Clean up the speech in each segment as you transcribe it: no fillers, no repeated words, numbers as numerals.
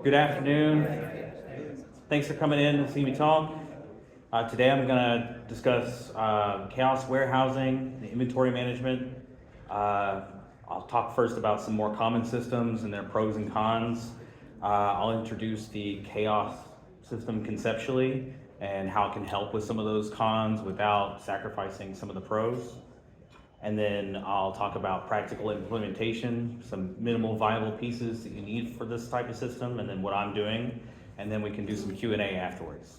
Good afternoon. Thanks for coming in to see me talk. Today I'm going to discuss chaos warehousing and inventory management. I'll talk first about some more common systems and their pros and cons. I'll introduce the chaos system conceptually and how it can help with some of those cons without sacrificing some of the pros. And then I'll talk about practical implementation, some minimal viable pieces that you need for this type of system, and then what I'm doing, and then we can do some Q&A afterwards.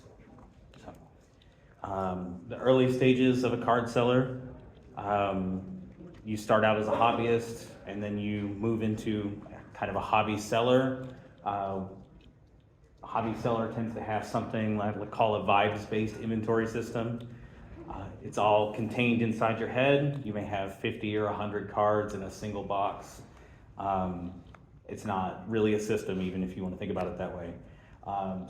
The early stages of a card seller, you start out as a hobbyist, and then you move into kind of a hobby seller. A hobby seller tends to have something like we call a vibes-based inventory system. It's all contained inside your head. You may have 50 or 100 cards in a single box. It's not really a system, even if you want to think about it that way.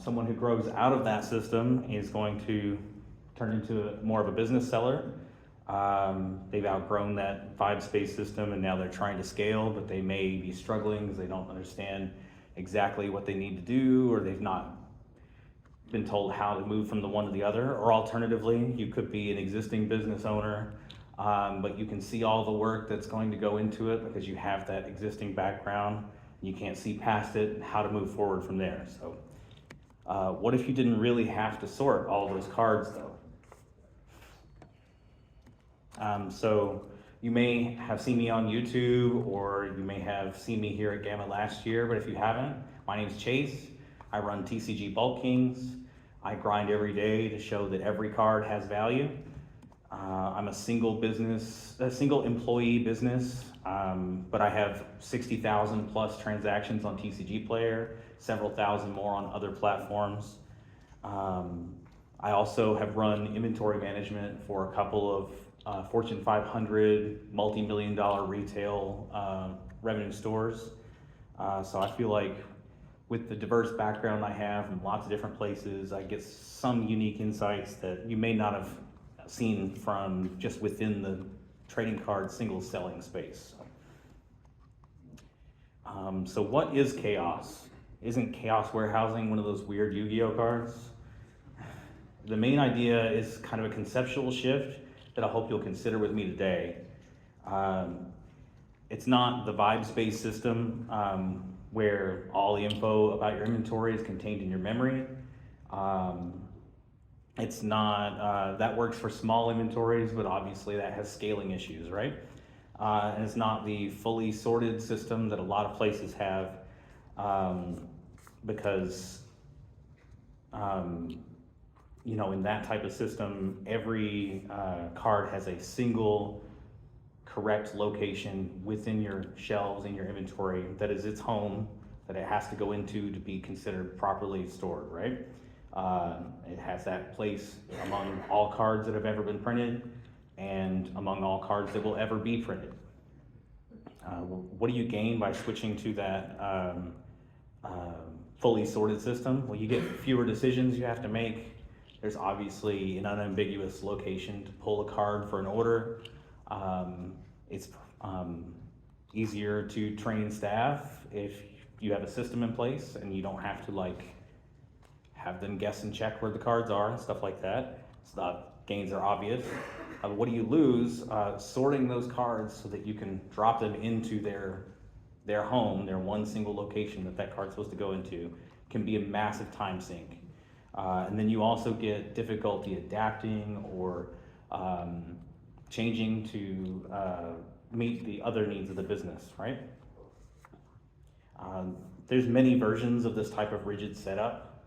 Someone who grows out of that system is going to turn into more of a business seller. They've outgrown that vibes-based system and now they're trying to scale, but they may be struggling because they don't understand exactly what they need to do, or they've not been told how to move from the one to the other. Or alternatively, you could be an existing business owner, but you can see all the work that's going to go into it because you have that existing background. You can't see past it and how to move forward from there. So what if you didn't really have to sort all those cards though? So you may have seen me on YouTube, or you may have seen me here at GAMA last year, but if you haven't, my name's Chase. I run TCG Bulk Kings. I grind every day to show that every card has value. I'm a single employee business, but I have 60,000 plus transactions on TCG Player, several thousand more on other platforms. I also have run inventory management for a couple of Fortune 500 multi-million-dollar retail revenue stores. So I feel like with the diverse background I have from lots of different places, I get some unique insights that you may not have seen from just within the trading card single selling space. So what is chaos? Isn't chaos warehousing one of those weird Yu-Gi-Oh cards? The main idea is kind of a conceptual shift that I hope you'll consider with me today. It's not the vibes-based system where all the info about your inventory is contained in your memory. It's not, that works for small inventories, but obviously that has scaling issues, right? And it's not the fully sorted system that a lot of places have, because, you know, in that type of system, every card has a single correct location within your shelves in your inventory that is its home, that it has to go into to be considered properly stored, right? It has that place among all cards that have ever been printed and among all cards that will ever be printed. What do you gain by switching to that fully sorted system? Well, you get fewer decisions you have to make. There's obviously an unambiguous location to pull a card for an order. It's easier to train staff if you have a system in place and you don't have to like have them guess and check where the cards are and stuff like that. So the gains are obvious. What do you lose? Sorting those cards so that you can drop them into their home, their one single location that that card's supposed to go into, can be a massive time sink. And then you also get difficulty adapting or changing to meet the other needs of the business, right? There's many versions of this type of rigid setup.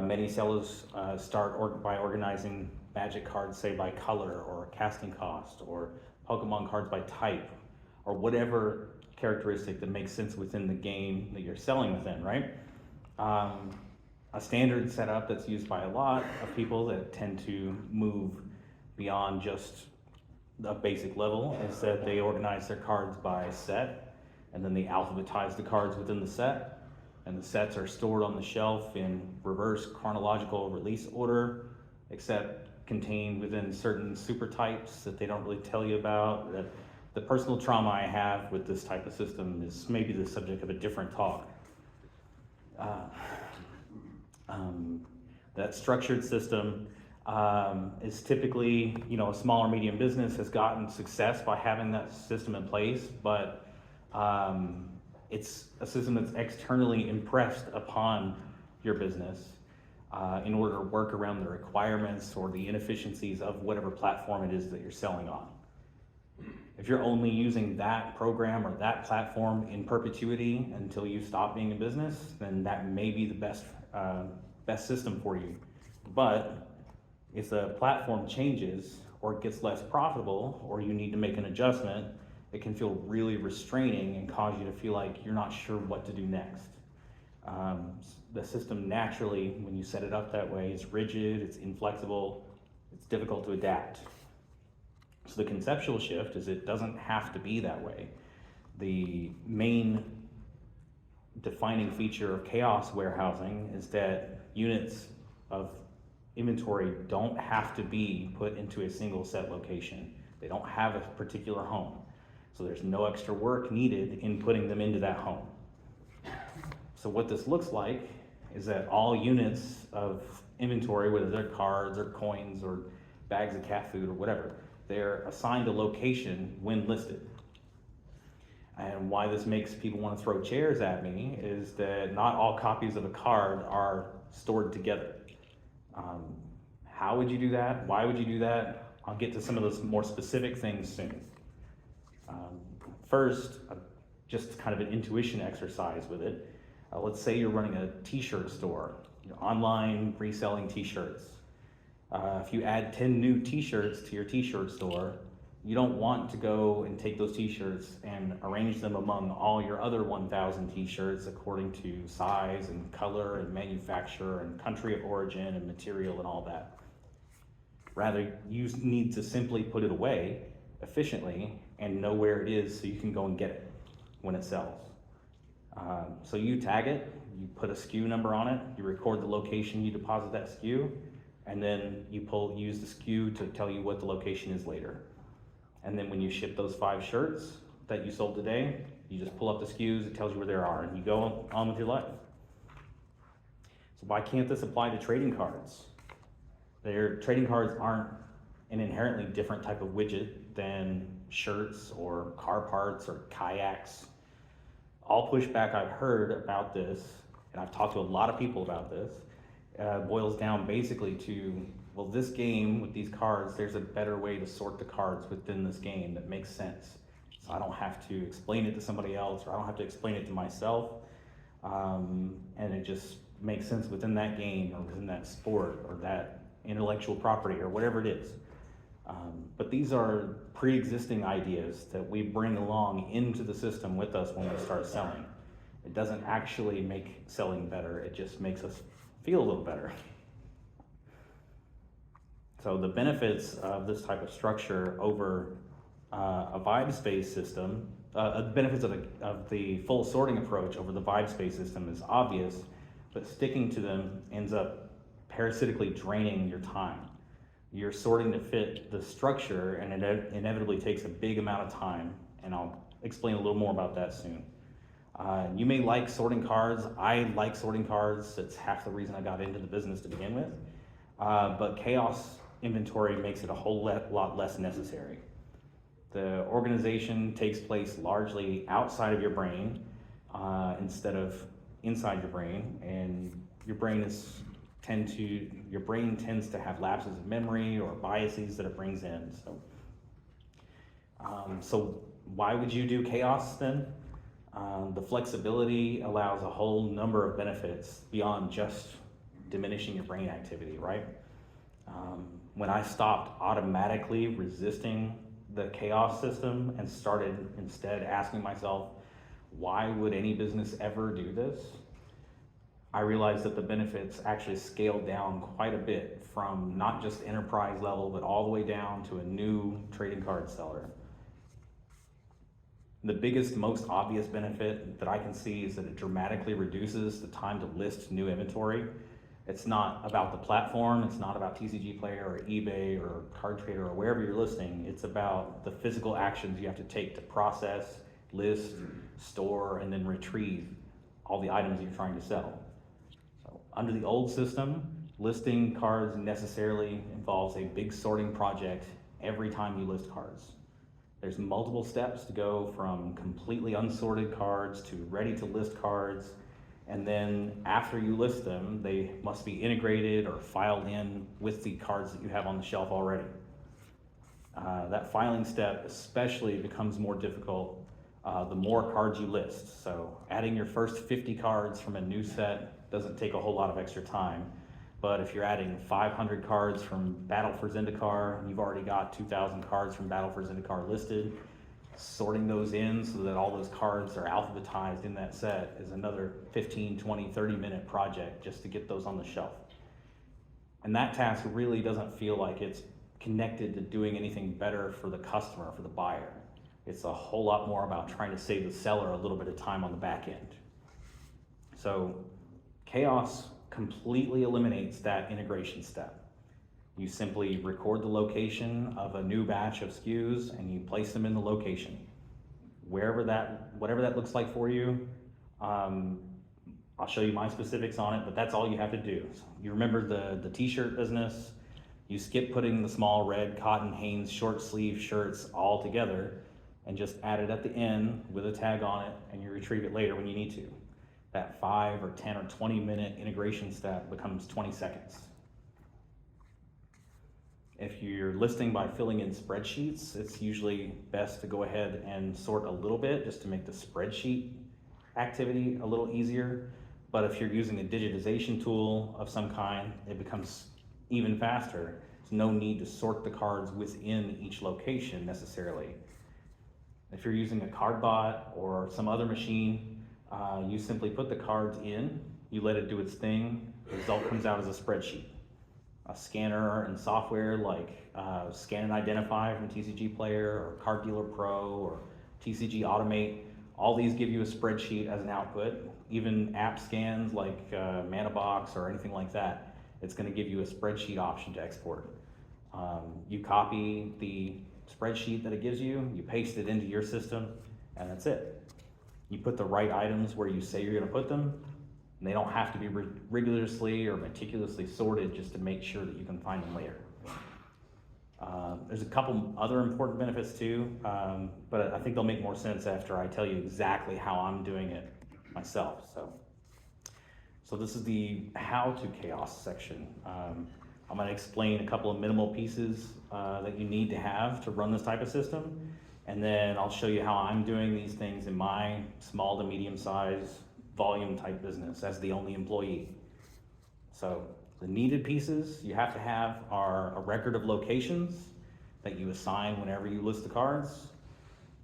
Many sellers start by organizing magic cards, say by color or casting cost, or Pokemon cards by type, or whatever characteristic that makes sense within the game that you're selling within, right? A standard setup that's used by a lot of people that tend to move beyond just a basic level is that they organize their cards by set, and then they alphabetize the cards within the set, and the sets are stored on the shelf in reverse chronological release order, except contained within certain super types that they don't really tell you about. The personal trauma I have with this type of system is maybe the subject of a different talk. Uh, that structured system is typically, a small or medium business has gotten success by having that system in place, but it's a system that's externally impressed upon your business in order to work around the requirements or the inefficiencies of whatever platform it is that you're selling on. If you're only using that program or that platform in perpetuity until you stop being a business, then that may be the best system for you. But if the platform changes or it gets less profitable or you need to make an adjustment, it can feel really restraining and cause you to feel like you're not sure what to do next. The system naturally, when you set it up that way, is rigid, it's inflexible, it's difficult to adapt. So the conceptual shift is it doesn't have to be that way. The main defining feature of chaos warehousing is that units of inventory don't have to be put into a single set location. They don't have a particular home. So there's no extra work needed in putting them into that home. So what this looks like is that all units of inventory, whether they're cards or coins or bags of cat food or whatever, they're assigned a location when listed. And why this makes people want to throw chairs at me is that not all copies of a card are stored together. How would you do that? Why would you do that? I'll get to some of those more specific things soon. First, just kind of an intuition exercise with it. Let's say you're running a t-shirt store, online reselling t-shirts. If you add 10 new t-shirts to your t-shirt store, you don't want to go and take those t-shirts and arrange them among all your other 1,000 t-shirts according to size and color and manufacturer and country of origin and material and all that. Rather, you need to simply put it away efficiently and know where it is so you can go and get it when it sells. So you tag it, you put a SKU number on it, you record the location you deposit that SKU, and then you use the SKU to tell you what the location is later. And then when you ship those 5 shirts that you sold today, you just pull up the SKUs, it tells you where they are, and you go on with your life. So why can't this apply to trading cards? Trading cards aren't an inherently different type of widget than shirts or car parts or kayaks. All pushback I've heard about this, and I've talked to a lot of people about this, boils down basically to, well, this game with these cards, there's a better way to sort the cards within this game that makes sense. So I don't have to explain it to somebody else, or I don't have to explain it to myself. And it just makes sense within that game or within that sport or that intellectual property or whatever it is. But these are pre-existing ideas that we bring along into the system with us when we start selling. It doesn't actually make selling better, it just makes us feel a little better. So the benefits of this type of structure over a vibe space system, the benefits of the full sorting approach over the vibe space system is obvious, but sticking to them ends up parasitically draining your time. You're sorting to fit the structure, and it inevitably takes a big amount of time, and I'll explain a little more about that soon. You may like sorting cards. I like sorting cards. It's half the reason I got into the business to begin with. But chaos inventory makes it a whole lot less necessary. The organization takes place largely outside of your brain instead of inside your brain, and your brain tends to have lapses of memory or biases that it brings in. So why would you do chaos then? The flexibility allows a whole number of benefits beyond just diminishing your brain activity, right? When I stopped automatically resisting the chaos system and started instead asking myself, why would any business ever do this? I realized that the benefits actually scaled down quite a bit from not just enterprise level, but all the way down to a new trading card seller. The biggest, most obvious benefit that I can see is that it dramatically reduces the time to list new inventory. It's not about the platform, it's not about TCG Player or eBay or Card Trader or wherever you're listing. It's about the physical actions you have to take to process, list, store, and then retrieve all the items you're trying to sell. Under the old system, listing cards necessarily involves a big sorting project every time you list cards. There's multiple steps to go from completely unsorted cards to ready to list cards, and then after you list them, they must be integrated or filed in with the cards that you have on the shelf already. That filing step especially becomes more difficult the more cards you list. So adding your first 50 cards from a new set doesn't take a whole lot of extra time. But if you're adding 500 cards from Battle for Zendikar, and you've already got 2,000 cards from Battle for Zendikar listed, sorting those in so that all those cards are alphabetized in that set is another 15, 20, 30-minute project just to get those on the shelf. And that task really doesn't feel like it's connected to doing anything better for the customer, for the buyer. It's a whole lot more about trying to save the seller a little bit of time on the back end. So Chaos completely eliminates that integration step. You simply record the location of a new batch of SKUs and you place them in the location. Whatever that looks like for you, I'll show you my specifics on it, but that's all you have to do. So you remember the t-shirt business, you skip putting the small red cotton Hanes short sleeve shirts all together and just add it at the end with a tag on it, and you retrieve it later when you need to. That 5 or 10 or 20-minute integration step becomes 20 seconds. If you're listing by filling in spreadsheets, it's usually best to go ahead and sort a little bit just to make the spreadsheet activity a little easier. But if you're using a digitization tool of some kind, it becomes even faster. There's no need to sort the cards within each location necessarily. If you're using a CardBot or some other machine, you simply put the cards in, you let it do its thing, the result comes out as a spreadsheet. A scanner and software like Scan and Identify from TCG Player or Card Dealer Pro or TCG Automate, all these give you a spreadsheet as an output. Even app scans like ManaBox or anything like that, it's going to give you a spreadsheet option to export. You copy the spreadsheet that it gives you, you paste it into your system, and that's it. You put the right items where you say you're going to put them, and they don't have to be rigorously or meticulously sorted just to make sure that you can find them later. There's a couple other important benefits too, but I think they'll make more sense after I tell you exactly how I'm doing it myself. So this is the how to chaos section. I'm going to explain a couple of minimal pieces that you need to have to run this type of system, and then I'll show you how I'm doing these things in my small to medium size volume type business as the only employee. So the needed pieces you have to have are a record of locations that you assign whenever you list the cards.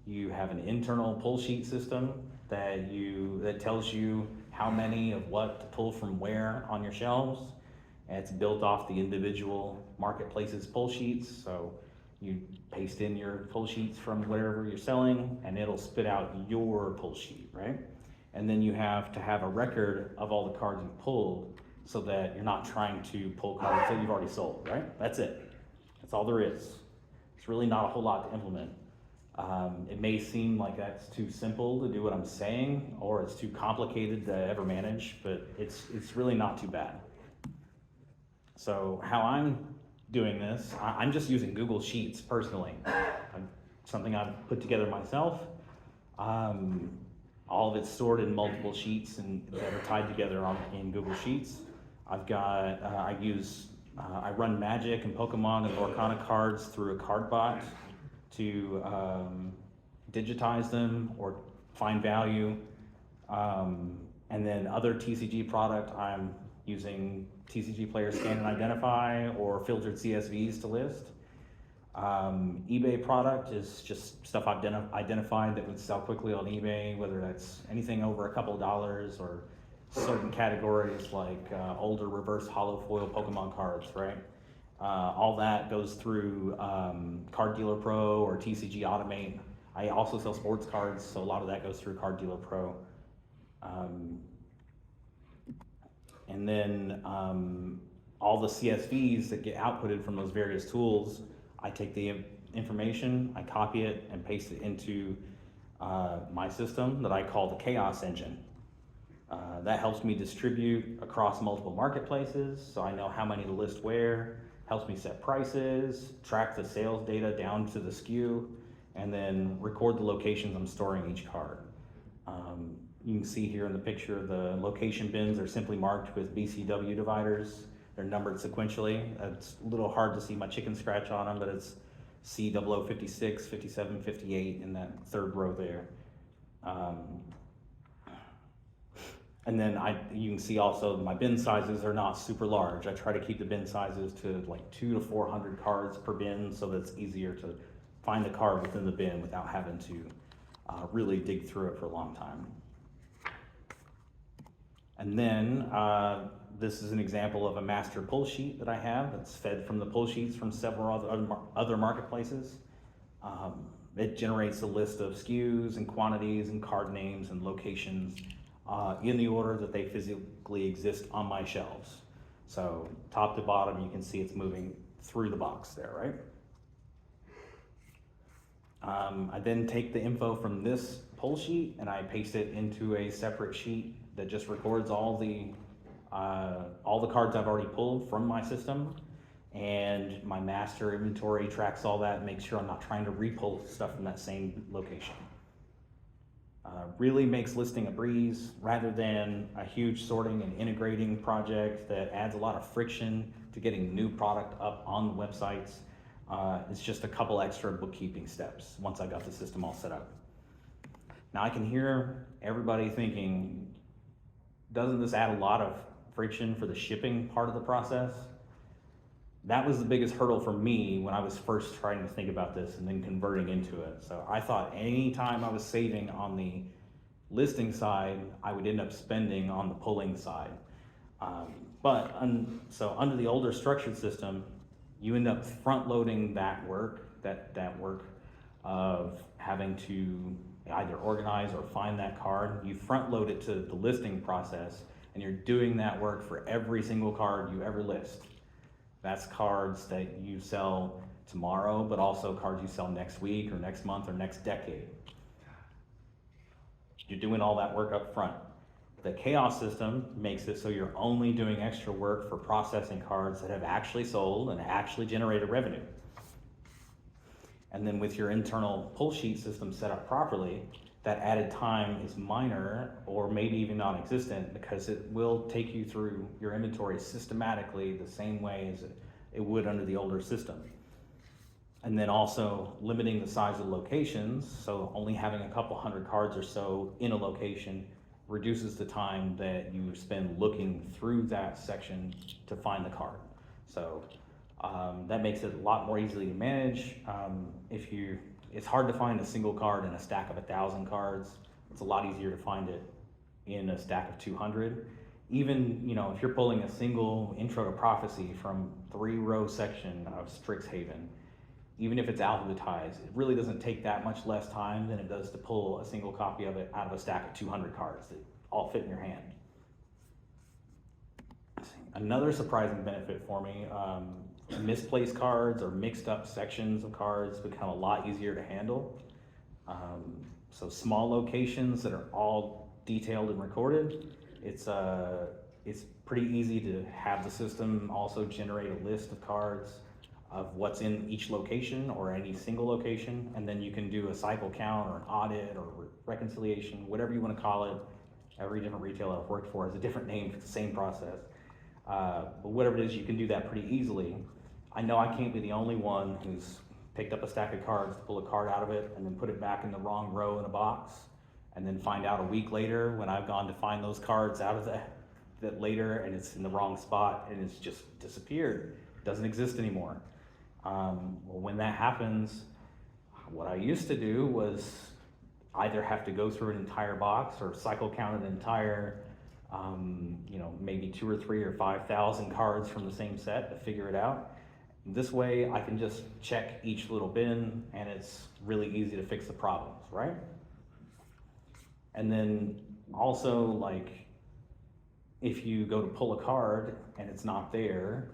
You have an internal pull sheet system that tells you how many of what to pull from where on your shelves. And it's built off the individual marketplace's pull sheets. So you paste in your pull sheets from wherever you're selling and it'll spit out your pull sheet, right? And then you have to have a record of all the cards you pulled so that you're not trying to pull cards that you've already sold, right? That's it. That's all there is. It's really not a whole lot to implement. It may seem like that's too simple to do what I'm saying, or it's too complicated to ever manage, but it's really not too bad. So how I'm doing this, I'm just using Google Sheets personally. Something I've put together myself. All of it's stored in multiple sheets and that are tied together in Google Sheets. I've got, I run Magic and Pokemon and Lorcana cards through a CardBot to digitize them or find value. And then other TCG product, I'm using TCG Player Scan and Identify or filtered CSVs to list. eBay product is just stuff I've identified that would sell quickly on eBay, whether that's anything over a couple of dollars or certain categories like older reverse hollow foil Pokemon cards, right? All that goes through Card Dealer Pro or TCG Automate. I also sell sports cards, so a lot of that goes through Card Dealer Pro. And then all the CSVs that get outputted from those various tools, I take the information, I copy it and paste it into my system that I call the Chaos Engine. That helps me distribute across multiple marketplaces, so I know how many to list where, helps me set prices, track the sales data down to the SKU, and then record the locations I'm storing each card. You can see here in the picture, the location bins are simply marked with BCW dividers. They're numbered sequentially. It's a little hard to see my chicken scratch on them, but it's C0056, 57, 58 in that third row there. And then you can see also my bin sizes are not super large. I try to keep the bin sizes to like 200 to 400 cards per bin, so that it's easier to find the card within the bin without having to really dig through it for a long time. And then this is an example of a master pull sheet that I have that's fed from the pull sheets from several other marketplaces. It generates a list of SKUs and quantities and card names and locations in the order that they physically exist on my shelves. So top to bottom, you can see it's moving through the box there, right? I then take the info from this pull sheet and I paste it into a separate sheet that just records all the cards I've already pulled from my system, and my master inventory tracks all that and makes sure I'm not trying to re-pull stuff from that same location. Really makes listing a breeze rather than a huge sorting and integrating project that adds a lot of friction to getting new product up on the websites. It's just a couple extra bookkeeping steps once I got the system all set up. Now I can hear everybody thinking, doesn't this add a lot of friction for the shipping part of the process? That was the biggest hurdle for me when I was first trying to think about this and then converting into it. So I thought any time I was saving on the listing side, I would end up spending on the pulling side. So under the older structured system, you end up front loading that work of having to either organize or find that card. You front load it to the listing process, and you're doing that work for every single card you ever list. That's cards that you sell tomorrow, but also cards you sell next week or next month or next decade. You're doing all that work up front. The chaos system makes it so you're only doing extra work for processing cards that have actually sold and actually generated revenue. And then with your internal pull sheet system set up properly, that added time is minor or maybe even non-existent, because it will take you through your inventory systematically the same way as it would under the older system. And then also limiting the size of locations, so only having a couple hundred cards or so in a location reduces the time that you spend looking through that section to find the card. So that makes it a lot more easily to manage. It's hard to find a single card in a stack of 1,000 cards. It's a lot easier to find it in a stack of 200. Even, if you're pulling a single intro to prophecy from 3-row section of Strixhaven, even if it's alphabetized, it really doesn't take that much less time than it does to pull a single copy of it out of a stack of 200 cards that all fit in your hand. Another surprising benefit for me, misplaced cards or mixed up sections of cards become a lot easier to handle. So small locations that are all detailed and recorded, it's pretty easy to have the system also generate a list of cards of what's in each location or any single location, and then you can do a cycle count or an audit or reconciliation, whatever you want to call it. Every different retailer I've worked for has a different name for the same process. But whatever it is, you can do that pretty easily. I know I can't be the only one who's picked up a stack of cards, pull a card out of it, and then put it back in the wrong row in a box, and then find out a week later when I've gone to find those cards out of that later, and it's in the wrong spot, and it's just disappeared. It doesn't exist anymore. Well, when that happens, what I used to do was either have to go through an entire box or cycle count an entire, maybe 2,000 or 3,000 or 5,000 cards from the same set to figure it out. This way I can just check each little bin, and it's really easy to fix the problems, right? And then also, if you go to pull a card and it's not there,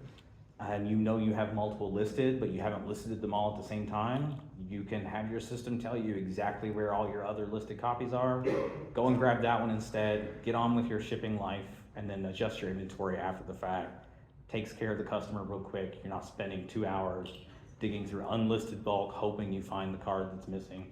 and you know you have multiple listed, but you haven't listed them all at the same time, you can have your system tell you exactly where all your other listed copies are. Go and grab that one instead, get on with your shipping life, and then adjust your inventory after the fact. Takes care of the customer real quick. You're not spending 2 hours digging through unlisted bulk, hoping you find the card that's missing.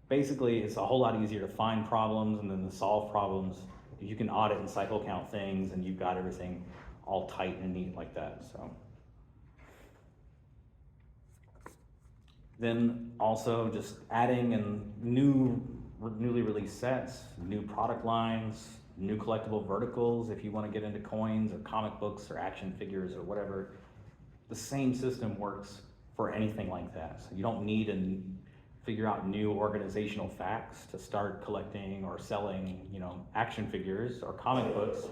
Basically, it's a whole lot easier to find problems and then to solve problems. You can audit and cycle count things, and you've got everything all tight and neat like that. So then also just adding in newly released sets, new product lines, new collectible verticals. If you want to get into coins or comic books or action figures or whatever, the same system works for anything like that. So you don't need to figure out new organizational facts to start collecting or selling, action figures or comic books.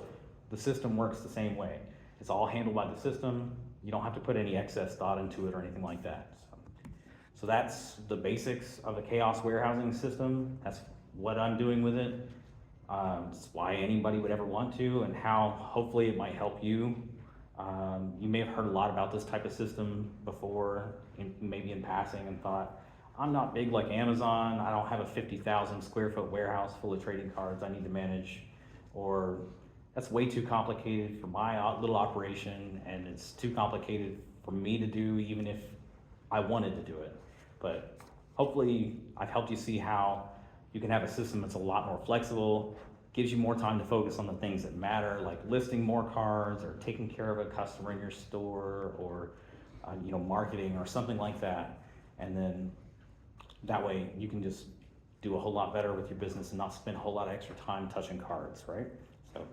The system works the same way. It's all handled by the system. You don't have to put any excess thought into it or anything like that. So that's the basics of the chaos warehousing system. That's what I'm doing with it. It's why anybody would ever want to, and how hopefully it might help you. You may have heard a lot about this type of system before, maybe in passing, and thought, I'm not big like Amazon. I don't have a 50,000 square foot warehouse full of trading cards I need to manage, or that's way too complicated for my little operation, and it's too complicated for me to do even if I wanted to do it. But hopefully I've helped you see how you can have a system that's a lot more flexible, gives you more time to focus on the things that matter, like listing more cards or taking care of a customer in your store, or marketing or something like that. And then that way you can just do a whole lot better with your business and not spend a whole lot of extra time touching cards, right? So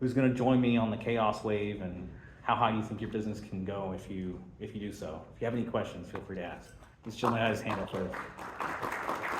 who's going to join me on the chaos wave, and how high you think your business can go if you do so? If you have any questions, feel free to ask. This gentleman had his hand up first.